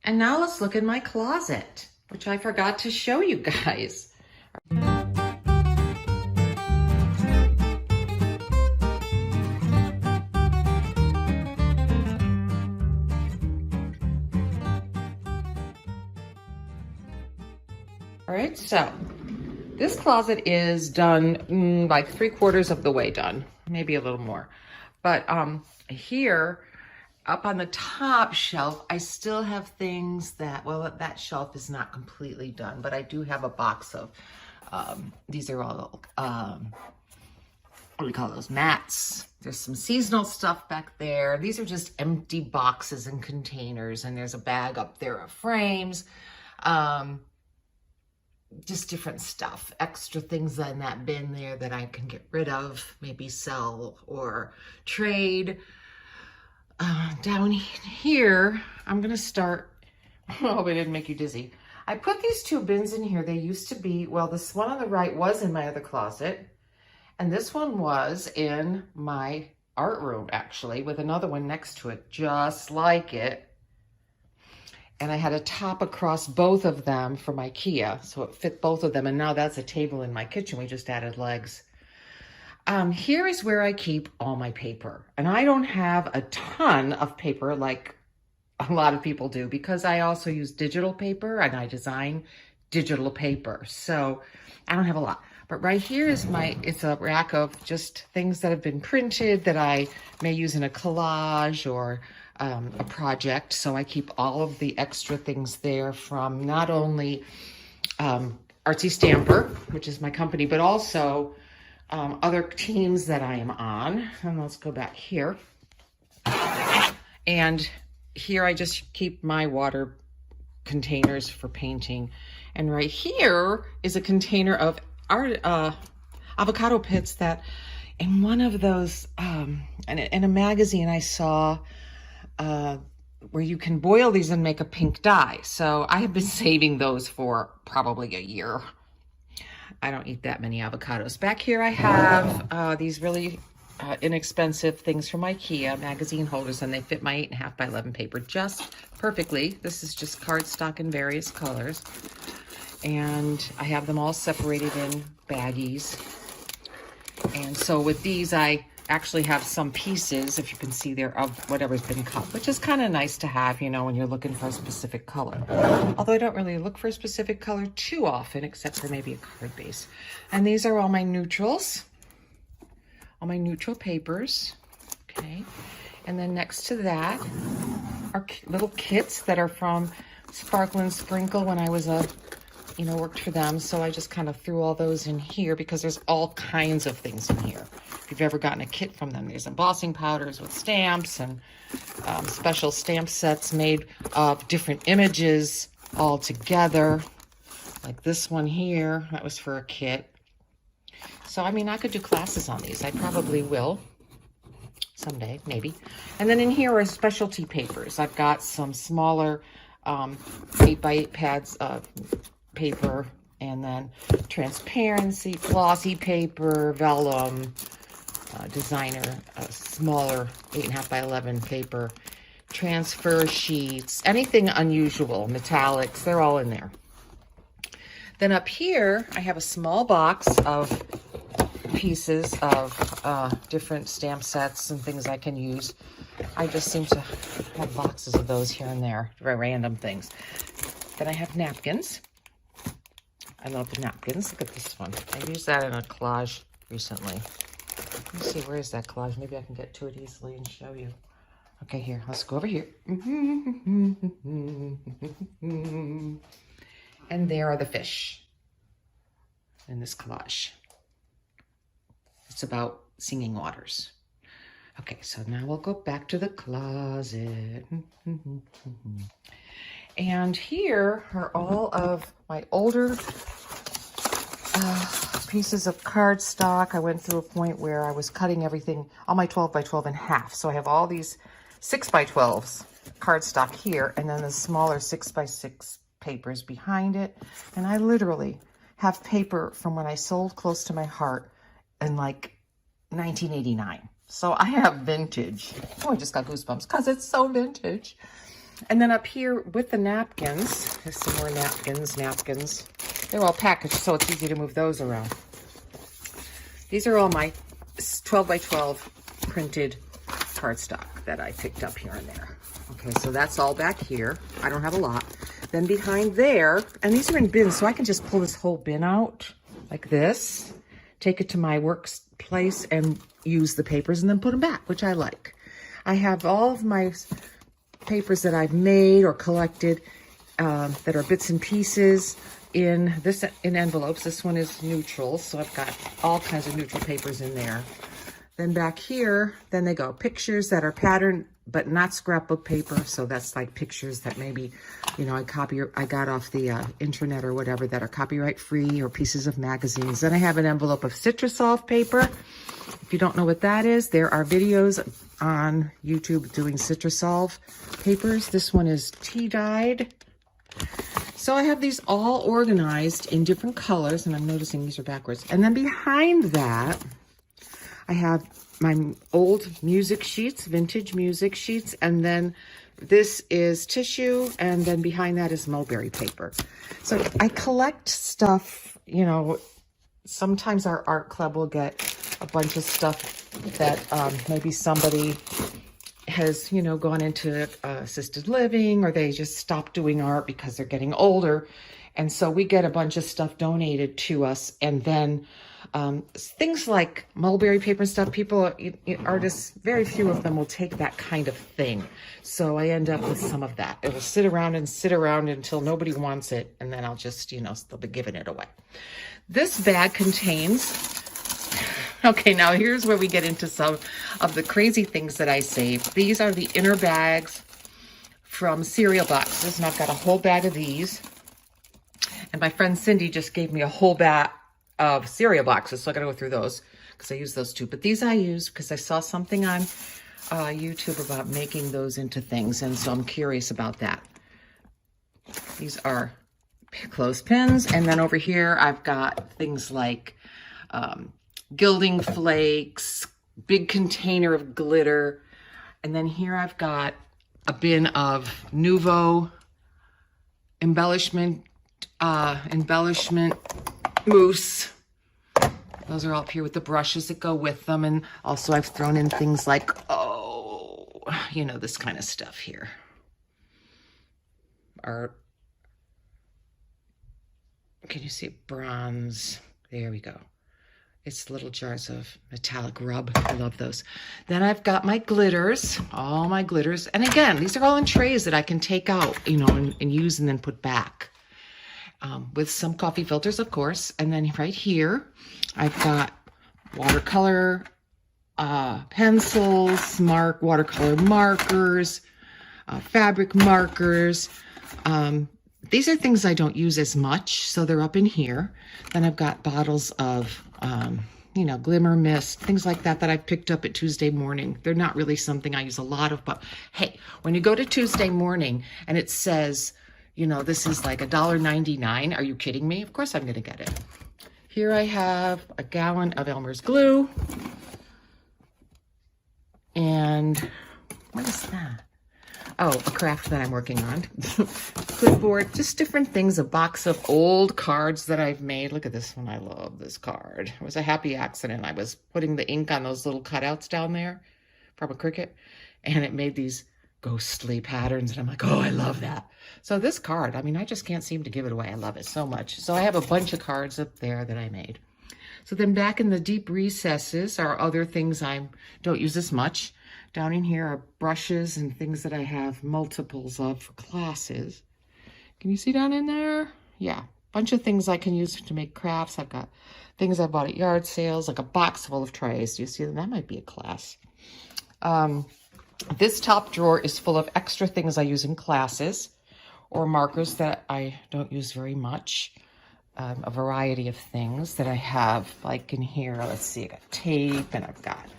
And now let's look in my closet, which I forgot to show you guys. All right, so this closet is done like 3/4 of the way done, maybe a little more. But here, up on the top shelf, I still have things that, well, that shelf is not completely done, but I do have a box of, these are all, what do we call those, mats. There's some seasonal stuff back there. These are just empty boxes and containers, and there's a bag up there of frames. Just different stuff, extra things in that bin there that I can get rid of, maybe sell or trade. Down here, I'm gonna start, I hope I didn't make you dizzy. I put these 2 bins in here. They used to be, well, this one on the right was in my other closet, and this one was in my art room, actually, with another one next to it, just like it. And I had a top across both of them from IKEA, so it fit both of them. And now that's a table in my kitchen. We just added legs. Here is where I keep all my paper. And I don't have a ton of paper like a lot of people do, because I also use digital paper and I design digital paper. So I don't have a lot. But right here is it's a rack of just things that have been printed that I may use in a collage or a project. So I keep all of the extra things there from not only Artsystamper, which is my company, but also other teams that I am on. And let's go back here. And here I just keep my water containers for painting. And right here is a container of avocado pits that in one of those, in a magazine I saw where you can boil these and make a pink dye. So I have been saving those for probably a year. I don't eat that many avocados. Back here I have these really inexpensive things from IKEA, magazine holders, and they fit my 8.5 by 11 paper just perfectly. This is just cardstock in various colors. And I have them all separated in baggies. And so with these, I actually have some pieces, if you can see there, of whatever's been cut, which is kind of nice to have, you know, when you're looking for a specific color. Although I don't really look for a specific color too often, except for maybe a card base. And these are all my neutrals, all my neutral papers, okay? And then next to that are little kits that are from Sparkle and Sprinkle when I was worked for them. So I just kind of threw all those in here because there's all kinds of things in here. If you've ever gotten a kit from them, there's embossing powders with stamps and special stamp sets made of different images all together. Like this one here, that was for a kit. So, I mean, I could do classes on these. I probably will someday, maybe. And then in here are specialty papers. I've got some smaller 8x8 pads of paper, and then transparency, glossy paper, vellum, designer, smaller 8.5 by 11 paper, transfer sheets, anything unusual, metallics, they're all in there. Then up here, I have a small box of pieces of different stamp sets and things I can use. I just seem to have boxes of those here and there, very random things. Then I have napkins. I love the napkins. Look at this one. I used that in a collage recently. Let me see, where is that collage? Maybe I can get to it easily and show you. Okay, here, let's go over here. And there are the fish in this collage. It's about singing waters. Okay, so now we'll go back to the closet. And here are all of my older pieces of cardstock. I went through a point where I was cutting everything, all my 12 by 12 in half. So I have all these 6 by 12s cardstock here, and then the smaller 6 by 6 papers behind it. And I literally have paper from when I sold Close to My Heart in like 1989. So I have vintage. Oh, I just got goosebumps because it's so vintage. And then up here with the napkins, there's some more napkins. They're all packaged, so it's easy to move those around. These are all my 12 by 12 printed cardstock that I picked up here and there. Okay, so that's all back here. I don't have a lot. Then behind there, and these are in bins, so I can just pull this whole bin out like this, take it to my workplace and use the papers and then put them back, which I like. I have all of my papers that I've made or collected that are bits and pieces in envelopes. This one is neutral, so I've got all kinds of neutral papers in there. Then back here, then they go pictures that are patterned but not scrapbook paper. So that's like pictures that maybe, you know, I got off the internet or whatever that are copyright free, or pieces of magazines. Then I have an envelope of Citrusolve paper. If you don't know what that is, there are videos on YouTube doing Citrusolve papers. This one is tea dyed. So I have these all organized in different colors, and I'm noticing these are backwards. And then behind that, I have my old music sheets, vintage music sheets, and then this is tissue, and then behind that is mulberry paper. So I collect stuff, you know, sometimes our art club will get a bunch of stuff that maybe somebody has, you know, gone into assisted living, or they just stopped doing art because they're getting older. And so we get a bunch of stuff donated to us, and then things like mulberry paper and stuff, people, artists, very few of them will take that kind of thing. So I end up with some of that. It will sit around until nobody wants it, and then I'll just, you know, they'll be giving it away. This bag contains, okay, now here's where we get into some of the crazy things that I saved. These are the inner bags from cereal boxes, and I've got a whole bag of these. And my friend Cindy just gave me a whole bag of cereal boxes, so I gotta go through those because I use those too. But these I use because I saw something on YouTube about making those into things, and so I'm curious about that. These are clothespins, and then over here I've got things like gilding flakes, big container of glitter, and then here I've got a bin of Nouveau embellishment mousse. Those are all up here with the brushes that go with them. And also I've thrown in things like, oh, you know, this kind of stuff here. Can you see bronze? There we go. It's little jars of metallic rub. I love those. Then I've got my glitters, all my glitters. And again, these are all in trays that I can take out, you know, and use and then put back. With some coffee filters, of course. And then right here, I've got watercolor pencils, watercolor markers, fabric markers. These are things I don't use as much, so they're up in here. Then I've got bottles of, you know, glimmer mist, things like that that I picked up at Tuesday Morning. They're not really something I use a lot of, but hey, when you go to Tuesday Morning and it says, you know, this is like $1.99. Are you kidding me? Of course I'm going to get it. Here I have a gallon of Elmer's glue. And what is that? Oh, a craft that I'm working on. Clipboard, just different things. A box of old cards that I've made. Look at this one. I love this card. It was a happy accident. I was putting the ink on those little cutouts down there from a Cricut, and it made these ghostly patterns, and I'm like, oh, I love that. So this card, I mean, I just can't seem to give it away. I love it so much. So I have a bunch of cards up there that I made. So then back in the deep recesses are other things I don't use as much. Down in here are brushes and things that I have multiples of for classes. Can you see down in there? Yeah, bunch of things I can use to make crafts. I've got things I bought at yard sales, like a box full of trays. Do you see that? That might be a class. This top drawer is full of extra things I use in classes, or markers that I don't use very much. A variety of things that I have, like in here, let's see, I got tape, and I've got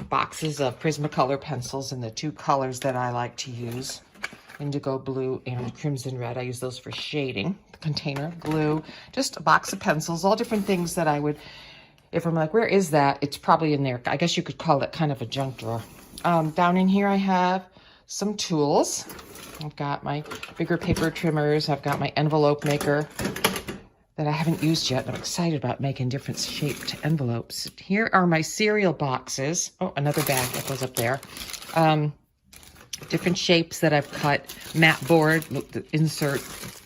boxes of Prismacolor pencils in the two colors that I like to use, indigo blue and crimson red. I use those for shading. The container, glue, just a box of pencils, all different things that I would, if I'm like, where is that? It's probably in there. I guess you could call it kind of a junk drawer. Down in here I have some tools. I've got my bigger paper trimmers. I've got my envelope maker that I haven't used yet. I'm excited about making different shaped envelopes. Here are my cereal boxes. Oh, another bag that goes up there. Different shapes that I've cut. Mat board, insert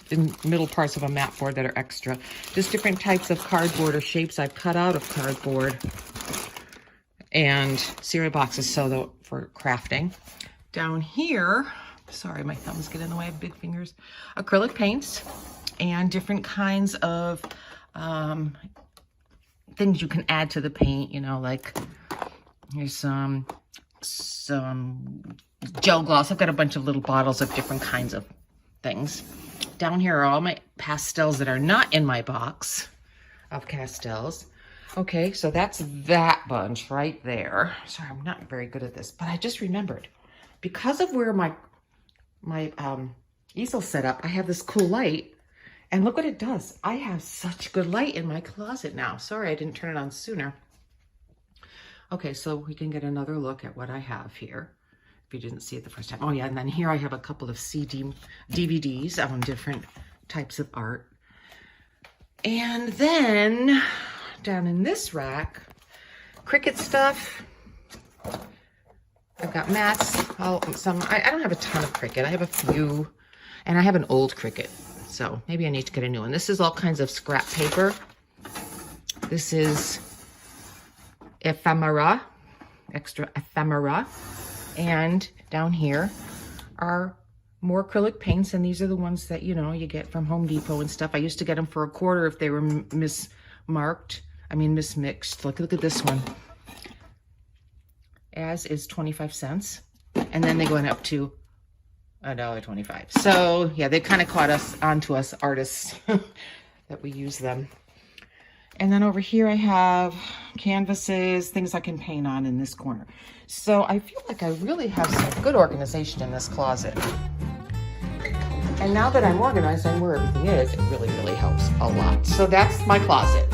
in middle parts of a mat board that are extra. Just different types of cardboard or shapes I've cut out of cardboard. And cereal boxes for crafting. Down here, sorry, my thumbs get in the way, I have big fingers. Acrylic paints and different kinds of things you can add to the paint, you know, like here's some gel gloss. I've got a bunch of little bottles of different kinds of things. Down here are all my pastels that are not in my box of pastels. Okay, so that's that bunch right there. Sorry, I'm not very good at this, but I just remembered. Because of where my easel's set up, I have this cool light. And look what it does. I have such good light in my closet now. Sorry, I didn't turn it on sooner. Okay, so we can get another look at what I have here. If you didn't see it the first time. Oh yeah, and then here I have a couple of DVDs on different types of art. And then down in this rack, Cricut stuff. I've got mats. I don't have a ton of Cricut. I have a few, and I have an old Cricut. So maybe I need to get a new one. This is all kinds of scrap paper. This is ephemera, extra ephemera. And down here are more acrylic paints, and these are the ones that, you know, you get from Home Depot and stuff. I used to get them for $1 if they were mismixed. Look at this one. As is 25 cents. And then they go up to $1.25. So yeah, they kind of caught onto us artists that we use them. And then over here I have canvases, things I can paint on in this corner. So I feel like I really have some good organization in this closet. And now that I'm organized on where everything is, it really, really helps a lot. So that's my closet.